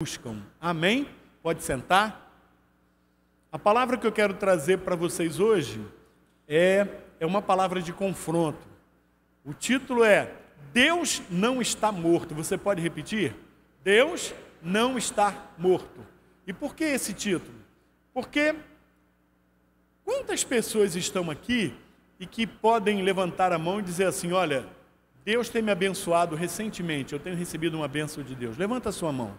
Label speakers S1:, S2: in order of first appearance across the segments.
S1: buscam. Amém? Pode sentar. A palavra que eu quero trazer para vocês hoje é uma palavra de confronto. O título é Deus não está morto. Você pode repetir? Deus não está morto. E por que esse título? Porque quantas pessoas estão aqui e que podem levantar a mão e dizer assim, olha, Deus tem me abençoado recentemente, eu tenho recebido uma bênção de Deus. Levanta a sua mão.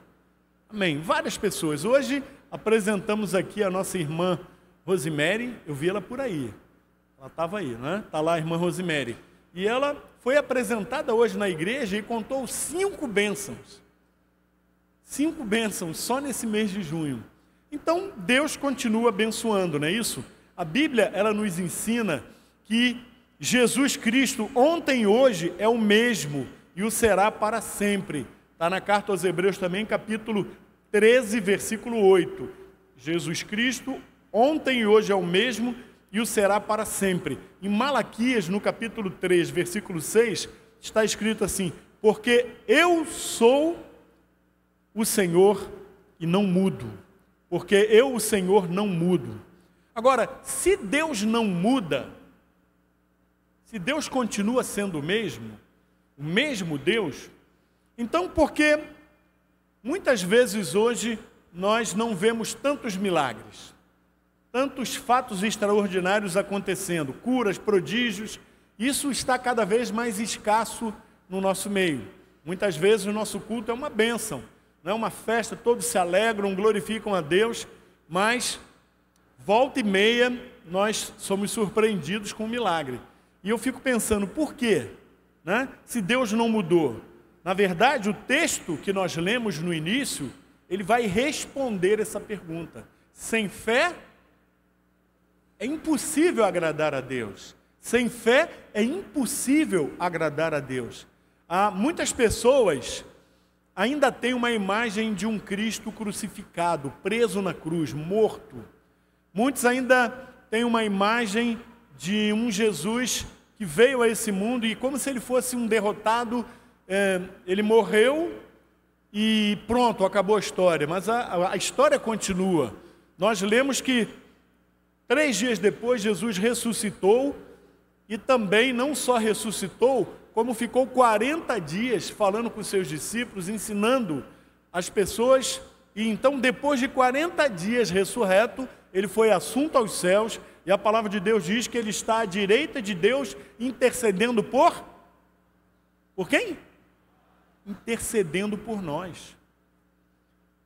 S1: Amém. Várias pessoas. Hoje apresentamos aqui a nossa irmã Rosemary. Eu vi ela por aí. Ela estava aí, né? Está lá a irmã Rosemary. E ela foi apresentada hoje na igreja e contou 5 bênçãos. 5 bênçãos só nesse mês de junho. Então, Deus continua abençoando, não é isso? A Bíblia, ela nos ensina que Jesus Cristo, ontem e hoje, é o mesmo e o será para sempre. Está na carta aos Hebreus também, capítulo 13, versículo 8. Jesus Cristo, ontem e hoje é o mesmo e o será para sempre. Em Malaquias, no capítulo 3, versículo 6, está escrito assim, porque eu sou o Senhor e não mudo. Porque eu, o Senhor, não mudo. Agora, se Deus não muda, se Deus continua sendo o mesmo Deus, então por que muitas vezes hoje nós não vemos tantos milagres, tantos fatos extraordinários acontecendo, curas, prodígios, isso está cada vez mais escasso no nosso meio. Muitas vezes o nosso culto é uma bênção, não é uma festa, todos se alegram, glorificam a Deus, mas volta e meia nós somos surpreendidos com um milagre. E eu fico pensando, por quê? Né? Se Deus não mudou. Na verdade, o texto que nós lemos no início, ele vai responder essa pergunta. Sem fé, é impossível agradar a Deus. Sem fé, é impossível agradar a Deus. Muitas pessoas ainda têm uma imagem de um Cristo crucificado, preso na cruz, morto. Muitos ainda têm uma imagem de um Jesus que veio a esse mundo e como se ele fosse um derrotado, ele morreu e pronto, acabou a história. Mas a história continua. Nós lemos que 3 dias depois Jesus ressuscitou e também não só ressuscitou, como ficou 40 dias falando com os seus discípulos, ensinando as pessoas. E então depois de 40 dias ressurreto, ele foi assunto aos céus e a palavra de Deus diz que ele está à direita de Deus intercedendo por quem? Intercedendo por nós.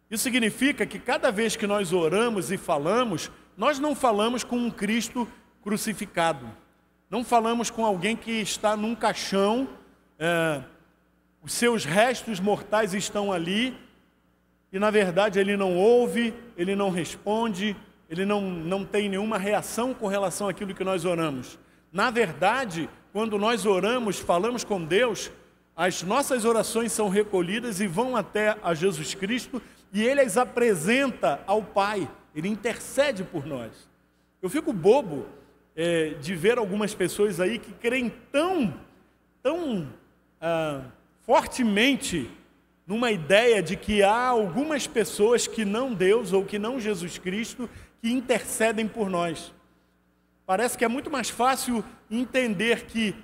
S1: Isso significa que cada vez que nós oramos e falamos, nós não falamos com um Cristo crucificado. Não falamos com alguém que está num caixão, os seus restos mortais estão ali, e na verdade ele não ouve, ele não responde, ele não tem nenhuma reação com relação àquilo que nós oramos. Na verdade, quando nós oramos, falamos com Deus, as nossas orações são recolhidas e vão até a Jesus Cristo e Ele as apresenta ao Pai, Ele intercede por nós. Eu fico bobo de ver algumas pessoas aí que creem tão fortemente numa ideia de que há algumas pessoas que não Deus ou que não Jesus Cristo que intercedem por nós. Parece que é muito mais fácil entender que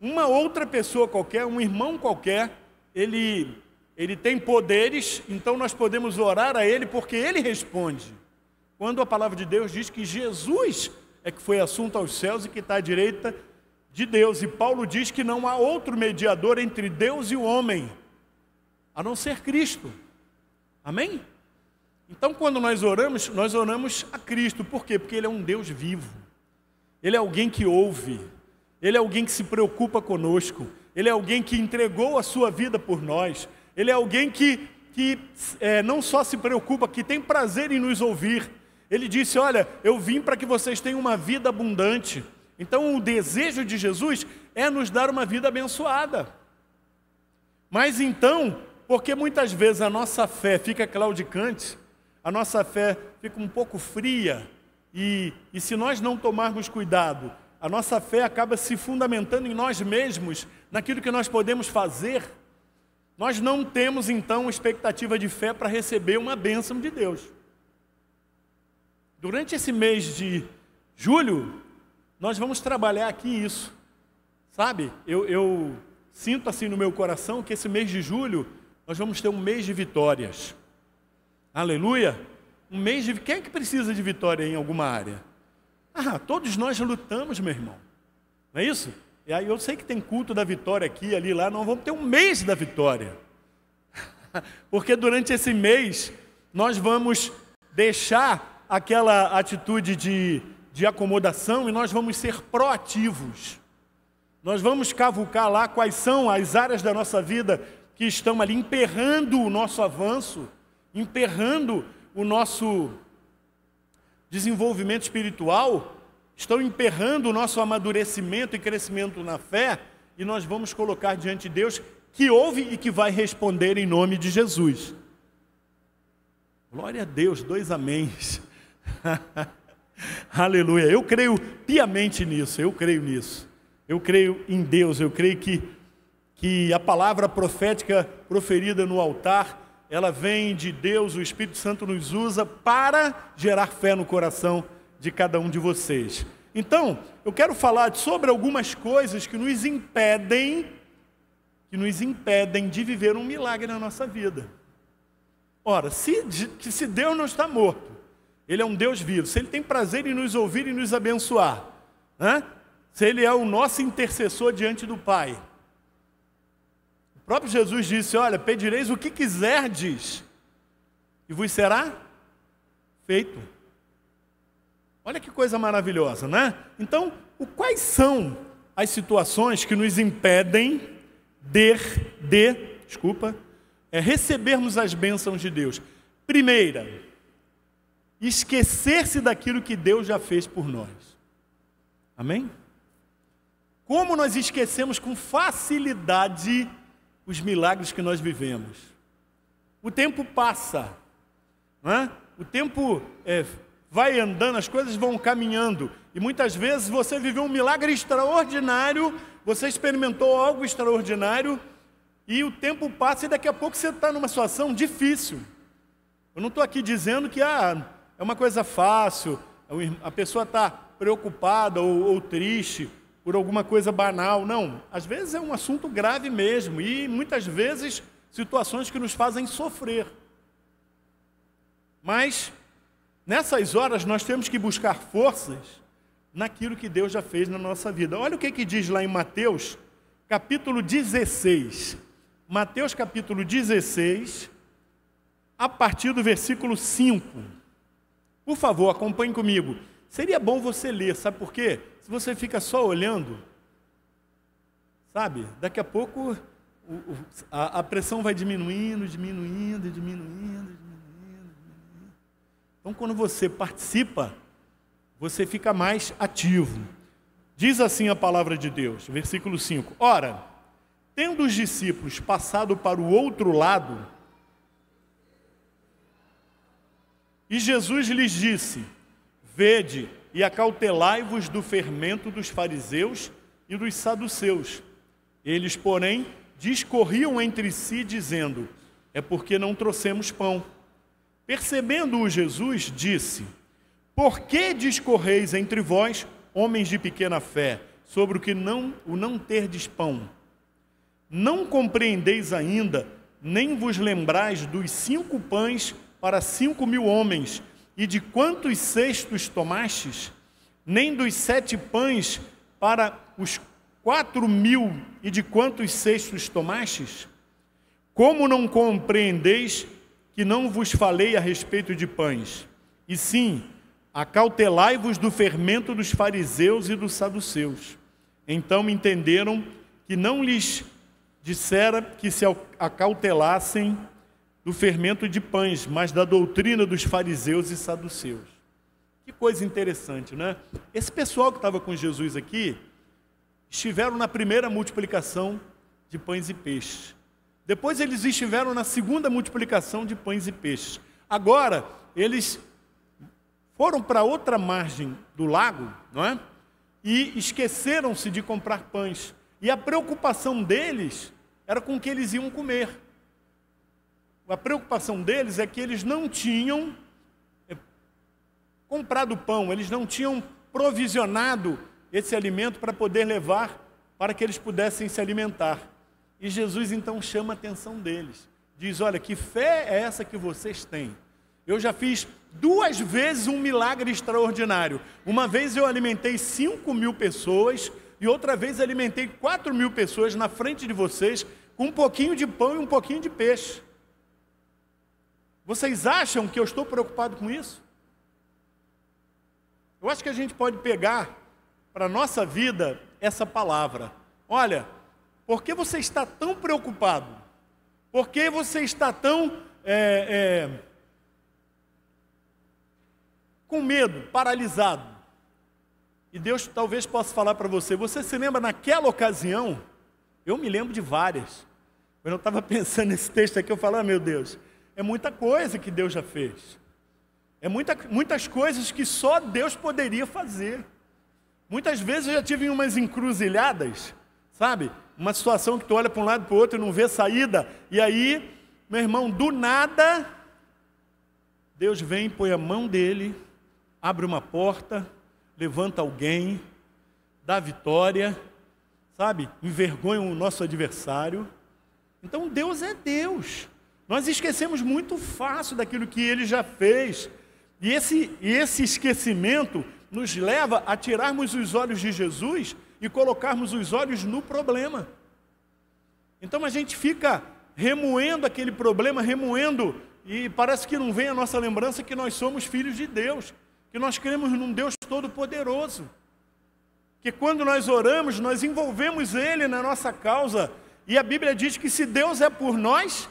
S1: uma outra pessoa qualquer, um irmão qualquer, ele tem poderes, então nós podemos orar a ele porque ele responde. Quando a palavra de Deus diz que Jesus é que foi assunto aos céus e que está à direita de Deus. E Paulo diz que não há outro mediador entre Deus e o homem, a não ser Cristo. Amém? Então, quando nós oramos a Cristo. Por quê? Porque Ele é um Deus vivo. Ele é alguém que ouve. Ele é alguém que se preocupa conosco. Ele é alguém que entregou a sua vida por nós. Ele é alguém que não só se preocupa, que tem prazer em nos ouvir. Ele disse, olha, eu vim para que vocês tenham uma vida abundante. Então, o desejo de Jesus é nos dar uma vida abençoada. Mas então, porque muitas vezes a nossa fé fica claudicante, a nossa fé fica um pouco fria, e se nós não tomarmos cuidado, a nossa fé acaba se fundamentando em nós mesmos, naquilo que nós podemos fazer, nós não temos então expectativa de fé para receber uma bênção de Deus. Durante esse mês de julho, nós vamos trabalhar aqui isso. Sabe, eu sinto assim no meu coração que esse mês de julho, nós vamos ter um mês de vitórias. Aleluia! Um mês de... Quem é que precisa de vitória em alguma área? Todos nós lutamos, meu irmão. Não é isso? E aí eu sei que tem culto da vitória aqui, ali, lá. Nós vamos ter um mês da vitória. Porque durante esse mês, nós vamos deixar aquela atitude de acomodação e nós vamos ser proativos. Nós vamos cavucar lá quais são as áreas da nossa vida que estão ali emperrando o nosso avanço, emperrando o nosso desenvolvimento espiritual, estão emperrando o nosso amadurecimento e crescimento na fé, e nós vamos colocar diante de Deus, que ouve e que vai responder em nome de Jesus. Glória a Deus, 2 améns. Aleluia, eu creio piamente nisso, eu creio nisso. Eu creio em Deus, eu creio que a palavra profética proferida no altar, ela vem de Deus, o Espírito Santo nos usa para gerar fé no coração de cada um de vocês. Então, eu quero falar sobre algumas coisas que nos impedem de viver um milagre na nossa vida. Ora, se Deus não está morto, Ele é um Deus vivo, se Ele tem prazer em nos ouvir e nos abençoar, né? Se Ele é o nosso intercessor diante do Pai. O próprio Jesus disse, olha, pedireis o que quiserdes, e vos será feito. Olha que coisa maravilhosa, né? Então, quais são as situações que nos impedem de recebermos as bênçãos de Deus? Primeira, esquecer-se daquilo que Deus já fez por nós. Amém? Como nós esquecemos com facilidade os milagres que nós vivemos. O tempo passa, né? O tempo vai andando, as coisas vão caminhando, e muitas vezes você viveu um milagre extraordinário, você experimentou algo extraordinário, e o tempo passa e daqui a pouco você está numa situação difícil. Eu não estou aqui dizendo que é uma coisa fácil, a pessoa está preocupada ou triste por alguma coisa banal. Não, às vezes é um assunto grave mesmo, e muitas vezes situações que nos fazem sofrer. Mas nessas horas nós temos que buscar forças naquilo que Deus já fez na nossa vida. Olha o que diz lá em Mateus, capítulo 16. Mateus, capítulo 16, a partir do versículo 5. Por favor, acompanhe comigo. Seria bom você ler, sabe por quê? Se você fica só olhando, sabe, daqui a pouco a pressão vai diminuindo. Então, quando você participa, você fica mais ativo. Diz assim a palavra de Deus, versículo 5. Ora, tendo os discípulos passado para o outro lado, e Jesus lhes disse, vede e acautelai-vos do fermento dos fariseus e dos saduceus. Eles, porém, discorriam entre si, dizendo, é porque não trouxemos pão. Percebendo-o Jesus, disse, por que discorreis entre vós, homens de pequena fé, sobre o não terdes pão? Não compreendeis ainda, nem vos lembrais dos 5 pães para 5.000 homens, e de quantos cestos tomastes? Nem dos 7 pães para os 4.000, e de quantos cestos tomastes? Como não compreendeis que não vos falei a respeito de pães? E sim, acautelai-vos do fermento dos fariseus e dos saduceus. Então entenderam que não lhes dissera que se acautelassem do fermento de pães, mas da doutrina dos fariseus e saduceus. Que coisa interessante, né? Esse pessoal que estava com Jesus aqui, estiveram na primeira multiplicação de pães e peixes. Depois eles estiveram na segunda multiplicação de pães e peixes. Agora, eles foram para outra margem do lago, não é? E esqueceram-se de comprar pães. E a preocupação deles era com o que eles iam comer. a preocupação deles é que eles não tinham comprado pão, eles não tinham provisionado esse alimento para poder levar, para que eles pudessem se alimentar. E Jesus então chama a atenção deles. Diz, olha, que fé é essa que vocês têm? Eu já fiz 2 vezes um milagre extraordinário. Uma vez eu alimentei 5.000 pessoas e outra vez alimentei 4.000 pessoas na frente de vocês com um pouquinho de pão e um pouquinho de peixe. Vocês acham que eu estou preocupado com isso? Eu acho que a gente pode pegar para a nossa vida essa palavra. Olha, por que você está tão preocupado? Por que você está tão com medo, paralisado? E Deus talvez possa falar para você, você se lembra naquela ocasião? Eu me lembro de várias. Quando eu estava pensando nesse texto aqui, eu falei, meu Deus, é muita coisa que Deus já fez. É muitas coisas que só Deus poderia fazer. Muitas vezes eu já tive umas encruzilhadas, sabe? Uma situação que tu olha para um lado e para o outro e não vê saída. E aí, meu irmão, do nada, Deus vem, põe a mão dele, abre uma porta, levanta alguém, dá vitória, sabe? Envergonha o nosso adversário. Então Deus é Deus. Nós esquecemos muito fácil daquilo que Ele já fez. E esse esquecimento nos leva a tirarmos os olhos de Jesus e colocarmos os olhos no problema. Então a gente fica remoendo aquele problema, remoendo, e parece que não vem a nossa lembrança que nós somos filhos de Deus, que nós cremos num Deus todo-poderoso, que quando nós oramos, nós envolvemos Ele na nossa causa, e a Bíblia diz que se Deus é por nós,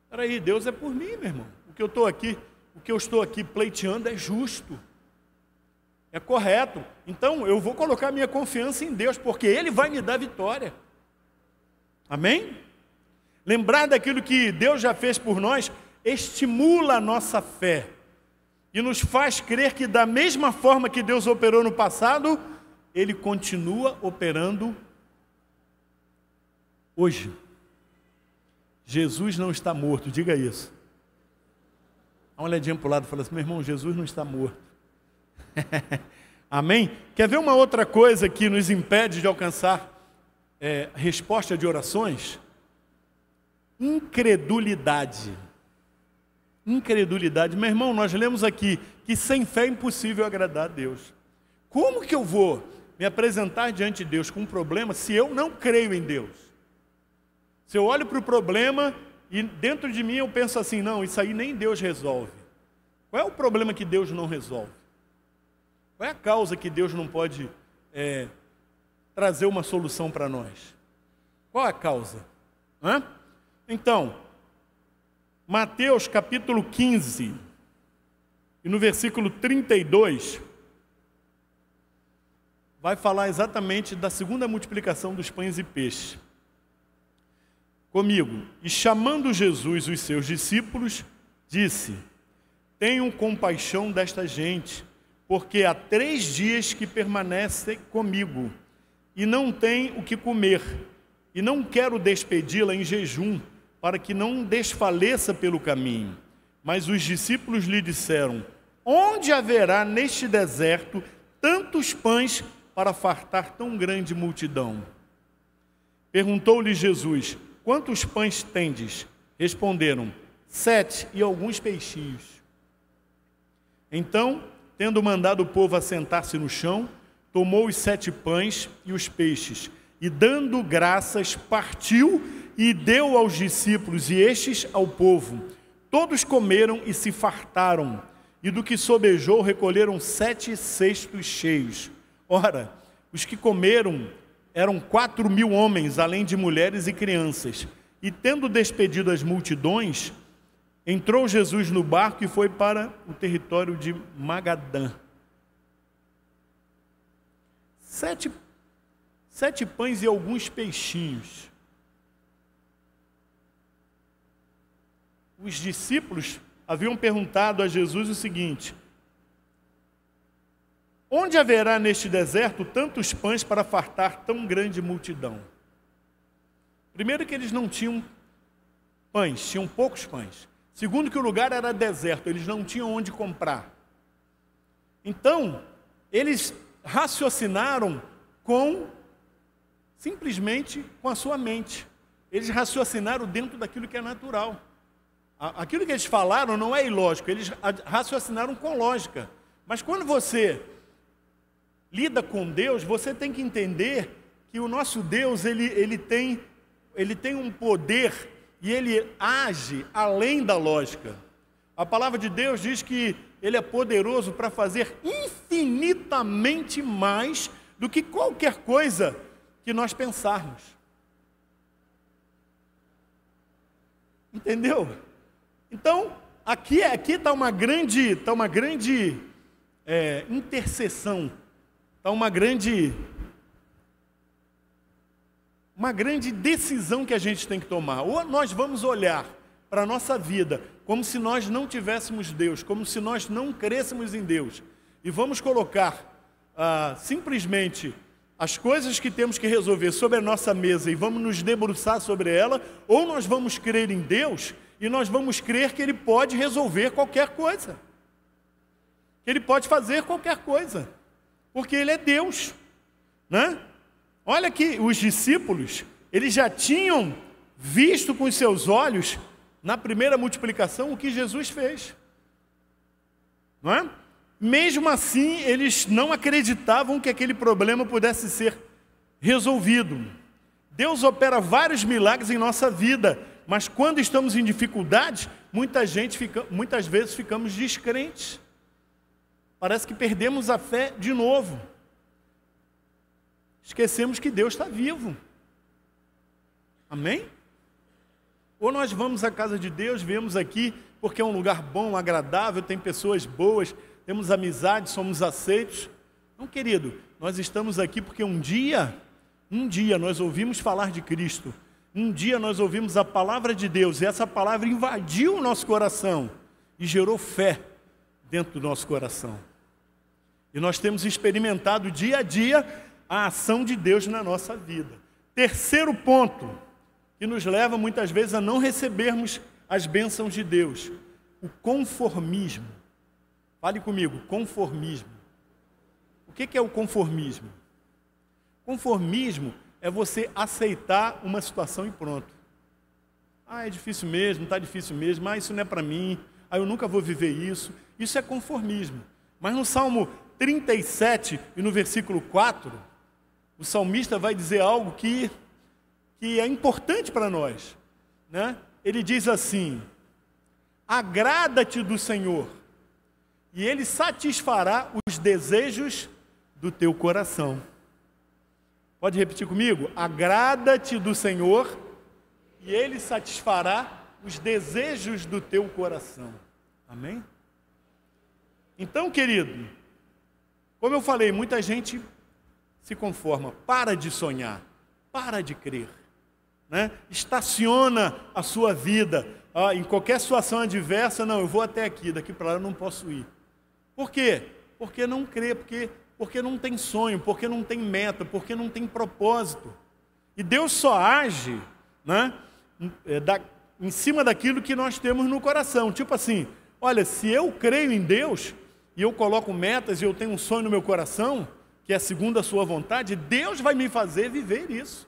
S1: peraí, Deus é por mim, meu irmão. O que eu estou aqui pleiteando é justo, é correto. Então eu vou colocar minha confiança em Deus, porque Ele vai me dar vitória. Amém? Lembrar daquilo que Deus já fez por nós estimula a nossa fé e nos faz crer que da mesma forma que Deus operou no passado, Ele continua operando hoje. Jesus não está morto, diga isso. Dá uma olhadinha para o lado e fala assim, meu irmão, Jesus não está morto. Amém? Quer ver uma outra coisa que nos impede de alcançar resposta de orações? Incredulidade. Incredulidade. Meu irmão, nós lemos aqui que sem fé é impossível agradar a Deus. Como que eu vou me apresentar diante de Deus com um problema se eu não creio em Deus? Se eu olho para o problema e dentro de mim eu penso assim, não, isso aí nem Deus resolve. Qual é o problema que Deus não resolve? Qual é a causa que Deus não pode trazer uma solução para nós? Qual é a causa? Então, Mateus capítulo 15, e no versículo 32, vai falar exatamente da segunda multiplicação dos pães e peixes. Comigo, e chamando Jesus os seus discípulos, disse, tenham compaixão desta gente, porque há 3 dias que permanece comigo, e não tem o que comer, e não quero despedi-la em jejum, para que não desfaleça pelo caminho. Mas os discípulos lhe disseram, onde haverá neste deserto tantos pães para fartar tão grande multidão? Perguntou-lhe Jesus, quantos pães tendes? Responderam, 7 e alguns peixinhos. Então, tendo mandado o povo assentar-se no chão, tomou os 7 pães e os peixes, e dando graças, partiu e deu aos discípulos, e estes ao povo. Todos comeram e se fartaram, e do que sobejou recolheram 7 cestos cheios. Ora, os que comeram eram 4.000 homens, além de mulheres e crianças. E tendo despedido as multidões, entrou Jesus no barco e foi para o território de Magadã. 7 pães e alguns peixinhos. Os discípulos haviam perguntado a Jesus o seguinte, onde haverá neste deserto tantos pães para fartar tão grande multidão? Primeiro que eles não tinham pães, tinham poucos pães. Segundo que o lugar era deserto, eles não tinham onde comprar. Então, eles raciocinaram simplesmente com a sua mente. Eles raciocinaram dentro daquilo que é natural. Aquilo que eles falaram não é ilógico, eles raciocinaram com lógica. Mas quando você lida com Deus, você tem que entender que o nosso Deus, ele tem um poder e ele age além da lógica. A palavra de Deus diz que ele é poderoso para fazer infinitamente mais do que qualquer coisa que nós pensarmos. Entendeu? Então, aqui está uma grande intercessão, está uma grande decisão que a gente tem que tomar. Ou nós vamos olhar para a nossa vida como se nós não tivéssemos Deus, como se nós não crêssemos em Deus, e vamos colocar simplesmente as coisas que temos que resolver sobre a nossa mesa e vamos nos debruçar sobre ela, ou nós vamos crer em Deus e nós vamos crer que Ele pode resolver qualquer coisa, que Ele pode fazer qualquer coisa, porque Ele é Deus, né? Olha que os discípulos, eles já tinham visto com os seus olhos, na primeira multiplicação, o que Jesus fez, não é? Mesmo assim, eles não acreditavam que aquele problema pudesse ser resolvido. Deus opera vários milagres em nossa vida, mas quando estamos em dificuldades, muitas vezes ficamos descrentes. Parece que perdemos a fé de novo. Esquecemos que Deus está vivo. Amém? Ou nós vamos à casa de Deus, viemos aqui porque é um lugar bom, agradável, tem pessoas boas, temos amizade, somos aceitos. Não, querido, nós estamos aqui porque um dia nós ouvimos falar de Cristo. Um dia nós ouvimos a palavra de Deus e essa palavra invadiu o nosso coração e gerou fé dentro do nosso coração. E nós temos experimentado dia a dia a ação de Deus na nossa vida. Terceiro ponto, que nos leva muitas vezes a não recebermos as bênçãos de Deus, o conformismo. Fale comigo, conformismo. O que é o conformismo? Conformismo é você aceitar uma situação e pronto. É difícil mesmo, está difícil mesmo, isso não é para mim, eu nunca vou viver isso. Isso é conformismo. Mas no Salmo 37 e no versículo 4, o salmista vai dizer algo que é importante para nós, né? Ele diz assim: agrada-te do Senhor, e Ele satisfará os desejos do teu coração. Pode repetir comigo? Agrada-te do Senhor, e Ele satisfará os desejos do teu coração. Amém? Então, querido, como eu falei, muita gente se conforma, para de sonhar, para de crer, né? Estaciona a sua vida, em qualquer situação adversa, não, eu vou até aqui, daqui para lá eu não posso ir. Por quê? Porque não crê, porque não tem sonho, porque não tem meta, porque não tem propósito. E Deus só age, né, em cima daquilo que nós temos no coração. Tipo assim, olha, se eu creio em Deus, e eu coloco metas, e eu tenho um sonho no meu coração, que é segundo a sua vontade, Deus vai me fazer viver isso.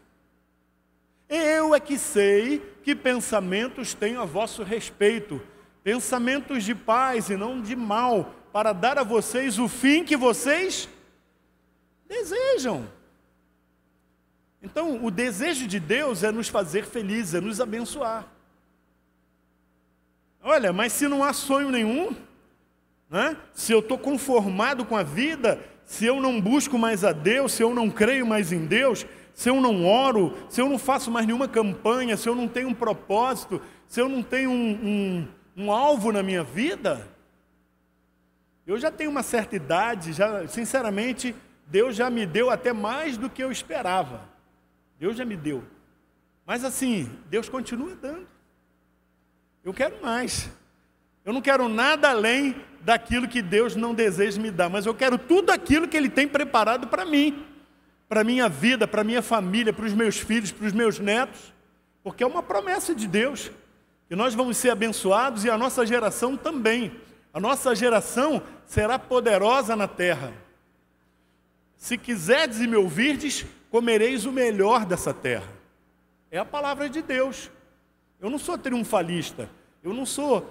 S1: Eu é que sei que pensamentos tenho a vosso respeito, pensamentos de paz e não de mal, para dar a vocês o fim que vocês desejam. Então, o desejo de Deus é nos fazer felizes, é nos abençoar. Olha, mas se não há sonho nenhum, né? Se eu estou conformado com a vida, se eu não busco mais a Deus, se eu não creio mais em Deus, se eu não oro, se eu não faço mais nenhuma campanha, se eu não tenho um propósito, se eu não tenho um alvo na minha vida, eu já tenho uma certa idade, sinceramente, Deus já me deu até mais do que eu esperava. Deus já me deu. Mas assim, Deus continua dando. Eu quero mais. Eu não quero nada além daquilo que Deus não deseja me dar, mas eu quero tudo aquilo que Ele tem preparado para mim, para a minha vida, para a minha família, para os meus filhos, para os meus netos. porque é uma promessa de Deus, que nós vamos ser abençoados e a nossa geração também. A nossa geração será poderosa na terra. Se quiserdes e me ouvirdes, comereis o melhor dessa terra. É a palavra de Deus. Eu não sou triunfalista, eu não sou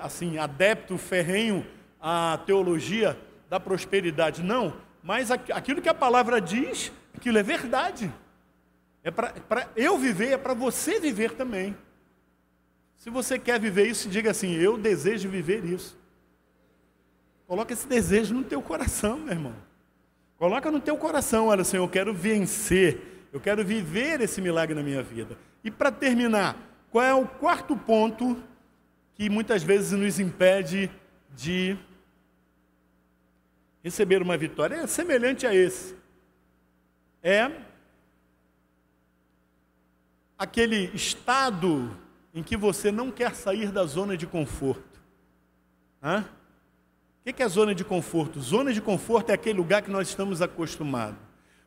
S1: assim, adepto ferrenho à teologia da prosperidade, não. Mas aquilo que a palavra diz, aquilo é verdade. É para eu viver, é para você viver também. Se você quer viver isso, diga assim: eu desejo viver isso. Coloca esse desejo no teu coração, meu irmão. Coloca no teu coração: olha, Senhor, eu quero vencer, eu quero viver esse milagre na minha vida. E para terminar, qual é o quarto ponto que muitas vezes nos impede de receber uma vitória? É semelhante a esse. É aquele estado em que você não quer sair da zona de conforto. O que é zona de conforto? Zona de conforto é aquele lugar que nós estamos acostumados.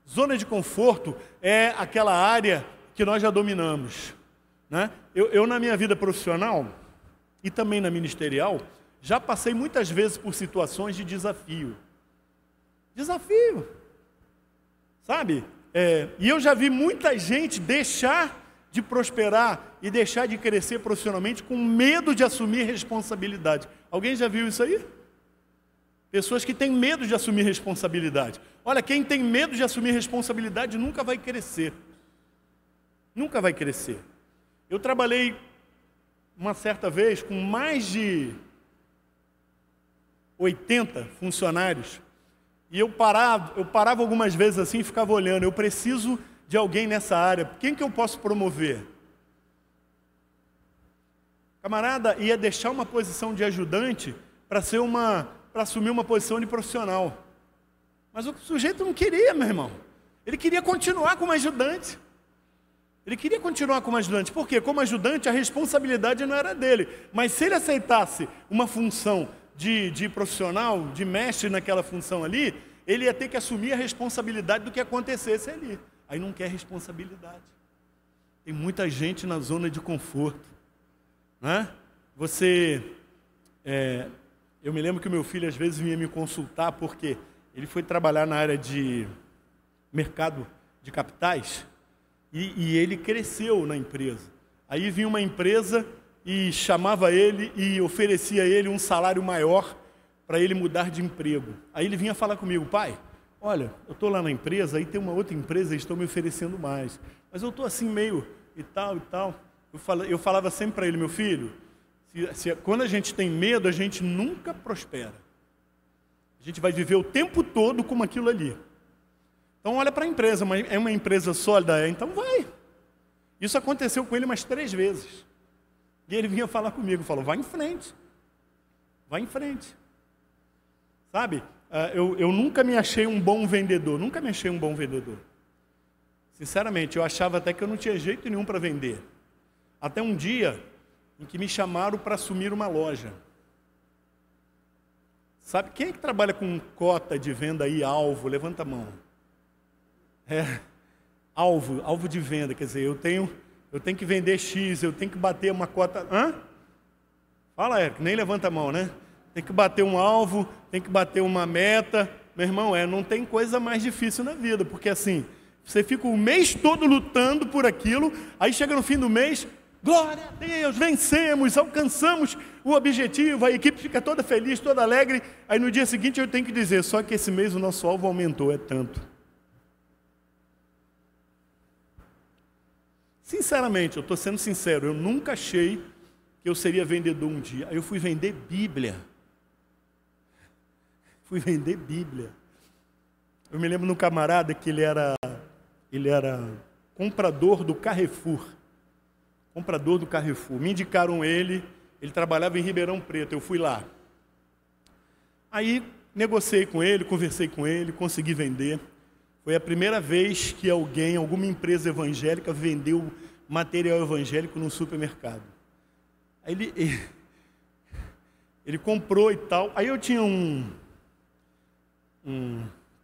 S1: Zona de conforto é aquela área que nós já dominamos. Eu na minha vida profissional e também na ministerial, já passei muitas vezes por situações de desafio. Desafio. Sabe? E eu já vi muita gente deixar de prosperar e deixar de crescer profissionalmente com medo de assumir responsabilidade. Alguém já viu isso aí? Pessoas que têm medo de assumir responsabilidade. Olha, quem tem medo de assumir responsabilidade nunca vai crescer. Nunca vai crescer. Eu trabalhei uma certa vez com mais de 80 funcionários. E eu parava algumas vezes assim e ficava olhando. Eu preciso de alguém nessa área. Quem que eu posso promover? Camarada ia deixar uma posição de ajudante para assumir uma posição de profissional. Mas o sujeito não queria, meu irmão. Ele queria continuar como ajudante. Ele queria continuar como ajudante. Por quê? Como ajudante, a responsabilidade não era dele. Mas se ele aceitasse uma função de profissional, de mestre naquela função ali, ele ia ter que assumir a responsabilidade do que acontecesse ali. Aí não quer responsabilidade. Tem muita gente na zona de conforto. Eu me lembro que o meu filho às vezes vinha me consultar porque ele foi trabalhar na área de mercado de capitais e ele cresceu na empresa. Aí vinha uma empresa e chamava ele e oferecia a ele um salário maior para ele mudar de emprego. Aí ele vinha falar comigo: pai, olha, eu estou lá na empresa, aí tem uma outra empresa, eles estão me oferecendo mais. Mas eu estou assim meio e tal e tal. Eu falava sempre para ele: meu filho, quando a gente tem medo, a gente nunca prospera. A gente vai viver o tempo todo com aquilo ali. Então olha para a empresa, mas é uma empresa sólida? Então vai. Isso aconteceu com ele umas 3 vezes. E ele vinha falar comigo, falou: vai em frente. Vai em frente. Sabe? Eu nunca me achei um bom vendedor. Nunca me achei um bom vendedor. Sinceramente, eu achava até que eu não tinha jeito nenhum para vender. Até um dia em que me chamaram para assumir uma loja. Sabe quem é que trabalha com cota de venda aí, alvo? Levanta a mão. Alvo de venda, quer dizer, eu tenho que vender X, eu tenho que bater uma cota. Fala, Érico, nem levanta a mão, né? Tem que bater um alvo, tem que bater uma meta. Meu irmão, não tem coisa mais difícil na vida, porque assim, você fica o mês todo lutando por aquilo, aí chega no fim do mês, glória a Deus, vencemos, alcançamos o objetivo, a equipe fica toda feliz, toda alegre, aí no dia seguinte eu tenho que dizer: só que esse mês o nosso alvo aumentou, é tanto. Sinceramente, eu estou sendo sincero, eu nunca achei que eu seria vendedor um dia. Aí eu fui vender Bíblia. Eu me lembro de um camarada que ele era comprador do Carrefour. Me indicaram ele trabalhava em Ribeirão Preto, eu fui lá. Aí negociei com ele, conversei com ele, consegui vender. Foi a primeira vez que alguma empresa evangélica vendeu material evangélico num supermercado. Aí ele comprou e tal. Aí eu tinha um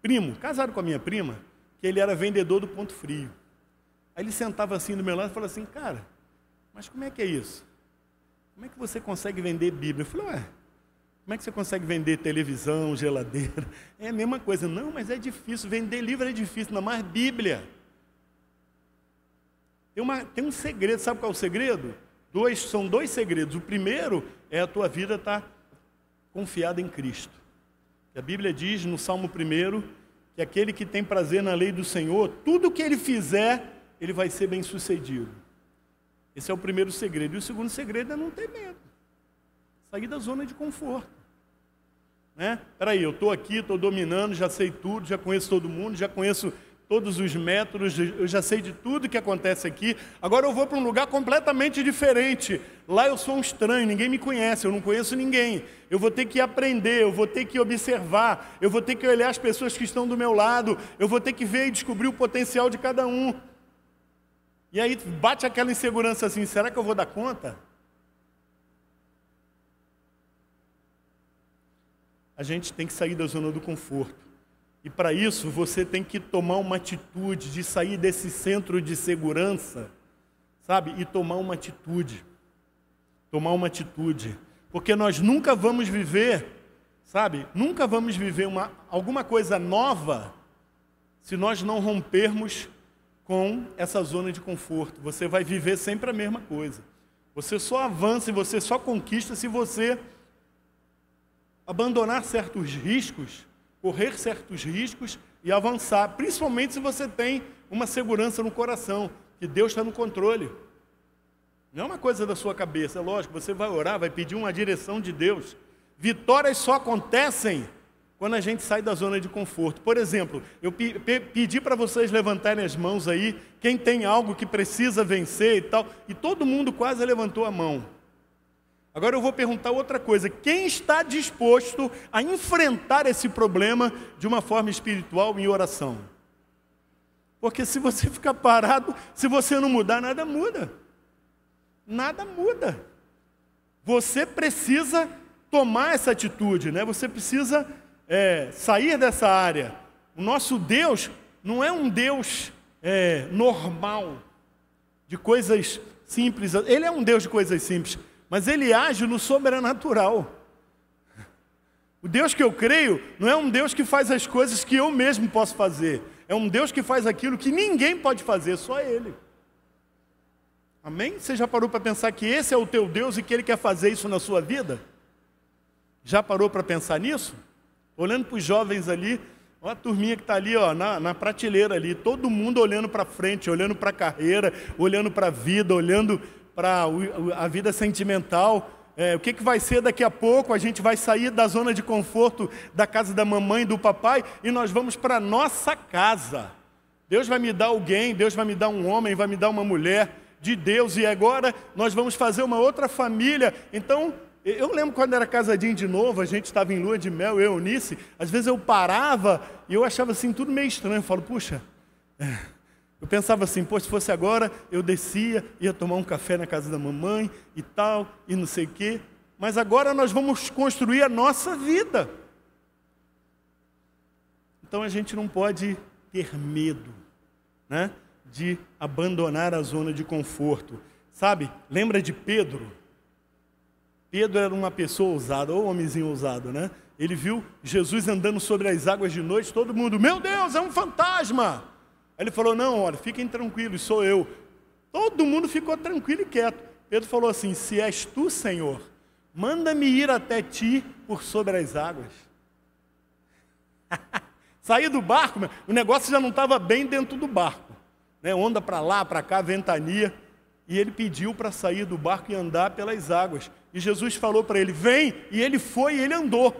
S1: primo, casado com a minha prima, que ele era vendedor do Ponto Frio. Aí ele sentava assim do meu lado e falava assim, cara, mas como é que é isso? Como é que você consegue vender Bíblia? Eu falei, ué, como é que você consegue vender televisão, geladeira? É a mesma coisa. Não, mas é difícil, vender livro é difícil, não mais Bíblia. Tem um segredo, sabe qual é o segredo? São dois segredos. O primeiro é a tua vida estar confiada em Cristo. A Bíblia diz no Salmo 1 que aquele que tem prazer na lei do Senhor, tudo que ele fizer, ele vai ser bem sucedido. Esse é o primeiro segredo. E o segundo segredo é não ter medo. Sair da zona de conforto. Peraí, eu estou aqui, estou dominando, já sei tudo, já conheço todo mundo, já conheço todos os métodos, eu já sei de tudo que acontece aqui. Agora eu vou para um lugar completamente diferente. Lá eu sou um estranho, ninguém me conhece, eu não conheço ninguém. Eu vou ter que aprender, eu vou ter que observar, eu vou ter que olhar as pessoas que estão do meu lado, eu vou ter que ver e descobrir o potencial de cada um. E aí bate aquela insegurança assim, será que eu vou dar conta? A gente tem que sair da zona do conforto. E para isso você tem que tomar uma atitude de sair desse centro de segurança, sabe? E tomar uma atitude. Tomar uma atitude. Porque nós nunca vamos viver, sabe? Nunca vamos viver alguma coisa nova se nós não rompermos com essa zona de conforto. Você vai viver sempre a mesma coisa. Você só avança e você só conquista se você abandonar certos riscos, correr certos riscos e avançar, principalmente se você tem uma segurança no coração, que Deus está no controle. Não é uma coisa da sua cabeça, é lógico, você vai orar, vai pedir uma direção de Deus. Vitórias só acontecem quando a gente sai da zona de conforto. Por exemplo, eu pedi para vocês levantarem as mãos aí, quem tem algo que precisa vencer e tal, e todo mundo quase levantou a mão. Agora eu vou perguntar outra coisa, quem está disposto a enfrentar esse problema de uma forma espiritual em oração? Porque se você ficar parado, se você não mudar, nada muda. Nada muda. Você precisa tomar essa atitude, né? Você precisa sair dessa área. O nosso Deus não é um Deus normal, de coisas simples. Ele é um Deus de coisas simples, mas Ele age no sobrenatural. O Deus que eu creio não é um Deus que faz as coisas que eu mesmo posso fazer. É um Deus que faz aquilo que ninguém pode fazer, só Ele. Amém? Você já parou para pensar que esse é o teu Deus e que Ele quer fazer isso na sua vida? Já parou para pensar nisso? Olhando para os jovens ali, olha a turminha que está ali, ó, na prateleira ali, todo mundo olhando para frente, olhando para a carreira, olhando para a vida, olhando para a vida sentimental. O que vai ser daqui a pouco? A gente vai sair da zona de conforto da casa da mamãe e do papai e nós vamos para a nossa casa. Deus vai me dar alguém, Deus vai me dar um homem, vai me dar uma mulher de Deus, e agora nós vamos fazer uma outra família. Então, eu lembro quando era casadinho de novo, a gente estava em lua de mel, eu e Eunice, às vezes eu parava e eu achava assim tudo meio estranho. Eu falo, puxa, eu pensava assim, pô, se fosse agora, eu descia, ia tomar um café na casa da mamãe e tal, e não sei o quê. Mas agora nós vamos construir a nossa vida. Então a gente não pode ter medo, né, de abandonar a zona de conforto. Sabe, lembra de Pedro? Pedro era uma pessoa ousada, ou homenzinho ousado, né? Ele viu Jesus andando sobre as águas de noite, todo mundo, meu Deus, é um fantasma! Aí ele falou, não, olha, fiquem tranquilos, sou eu. Todo mundo ficou tranquilo e quieto. Pedro falou assim, se és tu, Senhor, manda-me ir até ti por sobre as águas. Saí do barco, o negócio já não estava bem dentro do barco, né? Onda para lá, para cá, ventania. E ele pediu para sair do barco e andar pelas águas. E Jesus falou para ele, vem, e ele foi e ele andou.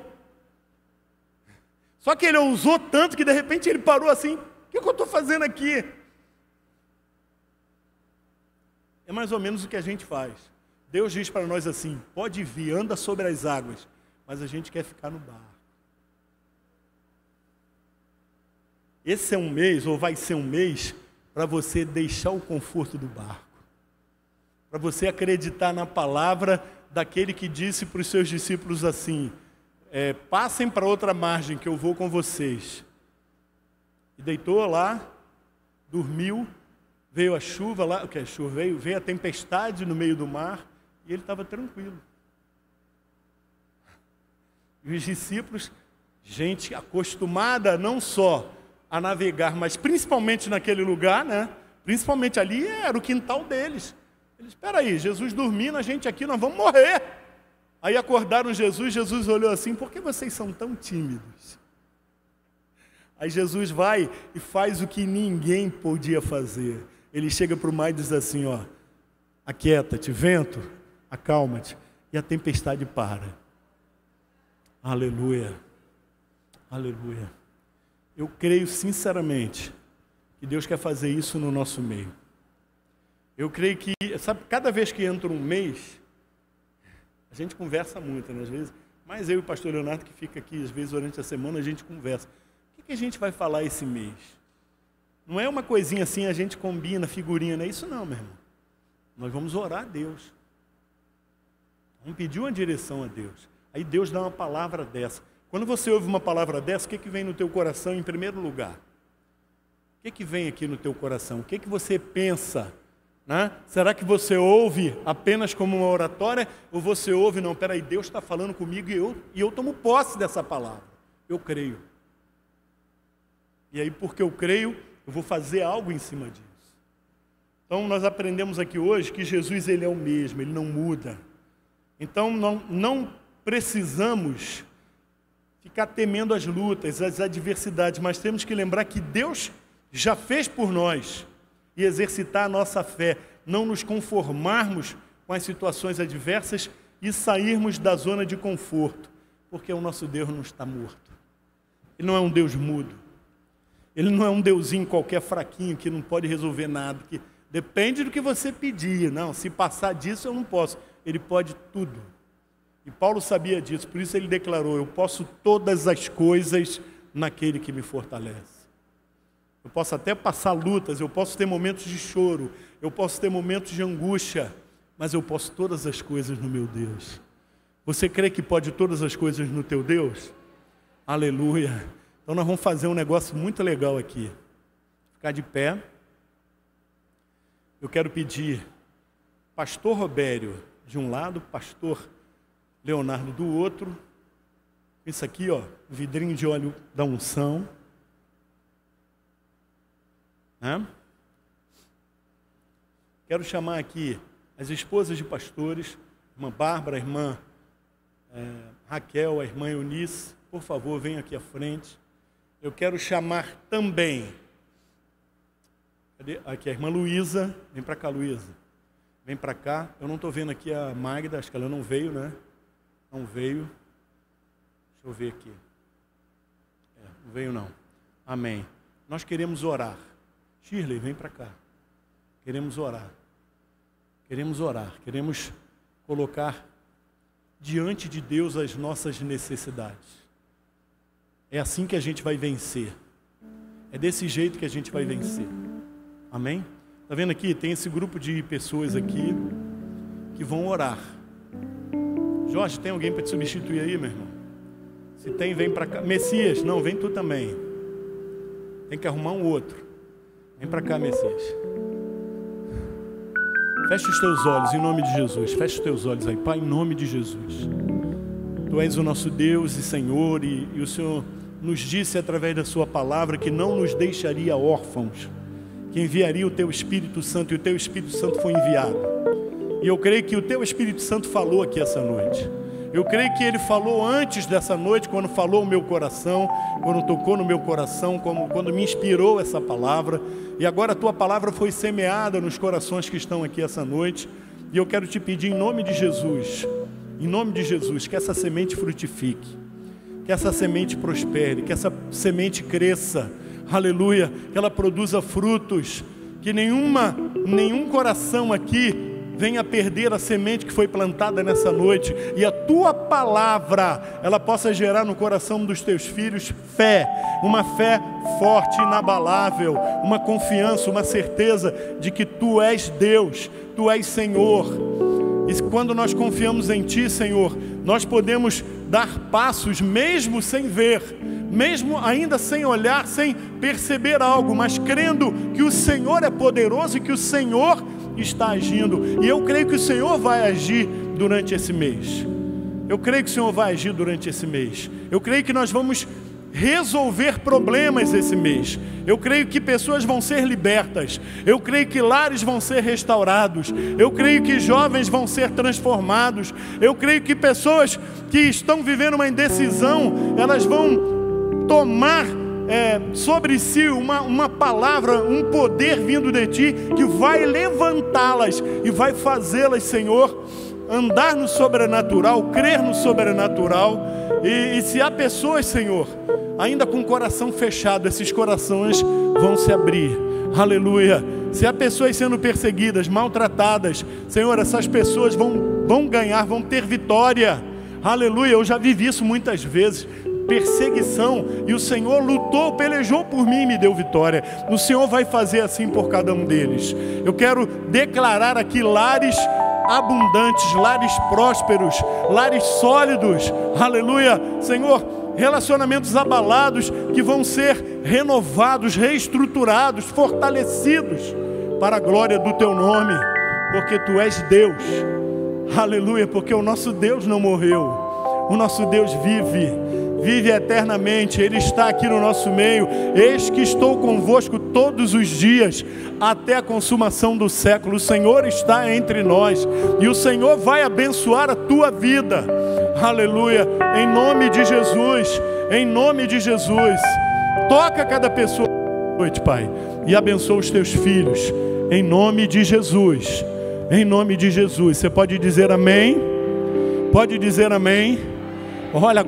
S1: Só que ele ousou tanto que de repente ele parou assim, o que eu estou fazendo aqui? É mais ou menos o que a gente faz. Deus diz para nós assim, pode vir, anda sobre as águas, mas a gente quer ficar no barco. Esse é um mês, ou vai ser um mês, para você deixar o conforto do barco. Para você acreditar na palavra daquele que disse para os seus discípulos assim, passem para outra margem que eu vou com vocês. E deitou lá, dormiu, veio a chuva lá, o que a chuva veio a tempestade no meio do mar, e ele estava tranquilo. E os discípulos, gente acostumada não só a navegar, mas principalmente naquele lugar, né? Principalmente ali era o quintal deles. Eles, espera aí, Jesus dormindo, a gente aqui, nós vamos morrer. Aí acordaram Jesus olhou assim, por que vocês são tão tímidos? Aí Jesus vai e faz o que ninguém podia fazer. Ele chega para o mar e diz assim, ó, aquieta-te, vento, acalma-te, e a tempestade para. Aleluia, aleluia. Eu creio sinceramente que Deus quer fazer isso no nosso meio. Eu creio que, sabe, cada vez que entra um mês, a gente conversa muito, né, às vezes, mas eu e o pastor Leonardo, que fica aqui, às vezes, durante a semana, a gente conversa. O que a gente vai falar esse mês? Não é uma coisinha assim, a gente combina, figurinha, não é isso não, meu irmão. Nós vamos orar a Deus. Vamos pedir uma direção a Deus. Aí Deus dá uma palavra dessa. Quando você ouve uma palavra dessa, o que vem no teu coração em primeiro lugar? O que vem aqui no teu coração? O que você pensa? Né? Será que você ouve apenas como uma oratória? Ou você ouve, não, peraí, Deus está falando comigo e eu tomo posse dessa palavra. Eu creio. E aí, porque eu creio, eu vou fazer algo em cima disso. Então, nós aprendemos aqui hoje que Jesus, ele é o mesmo, ele não muda. Então, não precisamos ficar temendo as lutas, as adversidades, mas temos que lembrar que Deus já fez por nós e exercitar a nossa fé, não nos conformarmos com as situações adversas e sairmos da zona de conforto, porque o nosso Deus não está morto. Ele não é um Deus mudo. Ele não é um deusinho qualquer fraquinho que não pode resolver nada, que depende do que você pedir. Não, se passar disso eu não posso. Ele pode tudo. E Paulo sabia disso, por isso ele declarou, eu posso todas as coisas naquele que me fortalece. Eu posso até passar lutas, eu posso ter momentos de choro, eu posso ter momentos de angústia, mas eu posso todas as coisas no meu Deus. Você crê que pode todas as coisas no teu Deus? Aleluia! Então nós vamos fazer um negócio muito legal aqui. Ficar de pé. Eu quero pedir pastor Robério de um lado, pastor Leonardo do outro. Isso aqui, ó, vidrinho de óleo da unção. Né? Quero chamar aqui as esposas de pastores, a irmã Bárbara, a irmã Raquel, a irmã Eunice. Por favor, venham aqui à frente. Eu quero chamar também, aqui a irmã Luísa, vem para cá, Luísa, vem para cá. Eu não estou vendo aqui a Magda, acho que ela não veio, né? Não veio. Deixa eu ver aqui. Não veio não. Amém. Nós queremos orar. Shirley, vem para cá. Queremos orar. Queremos orar. Queremos colocar diante de Deus as nossas necessidades. É assim que a gente vai vencer. É desse jeito que a gente vai vencer. Amém? Está vendo aqui? Tem esse grupo de pessoas aqui que vão orar. Jorge, tem alguém para te substituir aí, meu irmão? Se tem, vem para cá. Messias, não, vem tu também. Tem que arrumar um outro. Vem para cá, Messias. Feche os teus olhos em nome de Jesus. Feche os teus olhos aí, Pai, em nome de Jesus. Tu és o nosso Deus e Senhor, e o Senhor nos disse através da sua palavra que não nos deixaria órfãos, que enviaria o teu Espírito Santo, e o teu Espírito Santo foi enviado. E eu creio que o teu Espírito Santo falou aqui essa noite. Eu creio que ele falou antes dessa noite, quando falou o meu coração, quando tocou no meu coração, quando me inspirou essa palavra. E agora a tua palavra foi semeada nos corações que estão aqui essa noite. E eu quero te pedir em nome de Jesus, que essa semente frutifique, que essa semente prospere, que essa semente cresça, aleluia, que ela produza frutos, que nenhum coração aqui venha perder a semente que foi plantada nessa noite, e a tua palavra, ela possa gerar no coração dos teus filhos fé, uma fé forte, inabalável, uma confiança, uma certeza de que tu és Deus, tu és Senhor. E quando nós confiamos em ti, Senhor, nós podemos dar passos mesmo sem ver, mesmo ainda sem olhar, sem perceber algo, mas crendo que o Senhor é poderoso e que o Senhor está agindo. E eu creio que o Senhor vai agir durante esse mês. Eu creio que o Senhor vai agir durante esse mês. Eu creio que nós vamos resolver problemas esse mês. Eu creio que pessoas vão ser libertas. Eu creio que lares vão ser restaurados. Eu creio que jovens vão ser transformados. Eu creio que pessoas que estão vivendo uma indecisão, elas vão tomar sobre si uma palavra, um poder vindo de Ti, que vai levantá-las e vai fazê-las, Senhor, andar no sobrenatural, crer no sobrenatural. E se há pessoas, Senhor, ainda com o coração fechado, esses corações vão se abrir. Aleluia. Se há pessoas sendo perseguidas, maltratadas, Senhor, essas pessoas vão ganhar, vão ter vitória. Aleluia. Eu já vivi isso muitas vezes, perseguição, e o Senhor lutou, pelejou por mim e me deu vitória. O Senhor vai fazer assim por cada um deles. Eu quero declarar aqui lares abundantes, lares prósperos, lares sólidos. Aleluia. Senhor, relacionamentos abalados que vão ser renovados, reestruturados, fortalecidos para a glória do Teu nome, porque Tu és Deus. Aleluia, porque o nosso Deus não morreu, o nosso Deus vive eternamente. Ele está aqui no nosso meio. Eis que estou convosco todos os dias, até a consumação do século. O Senhor está entre nós, e o Senhor vai abençoar a tua vida. Aleluia, em nome de Jesus, em nome de Jesus. Toca cada pessoa noite, Pai, e abençoa os teus filhos, em nome de Jesus, em nome de Jesus. Você pode dizer amém? Pode dizer amém? Olha,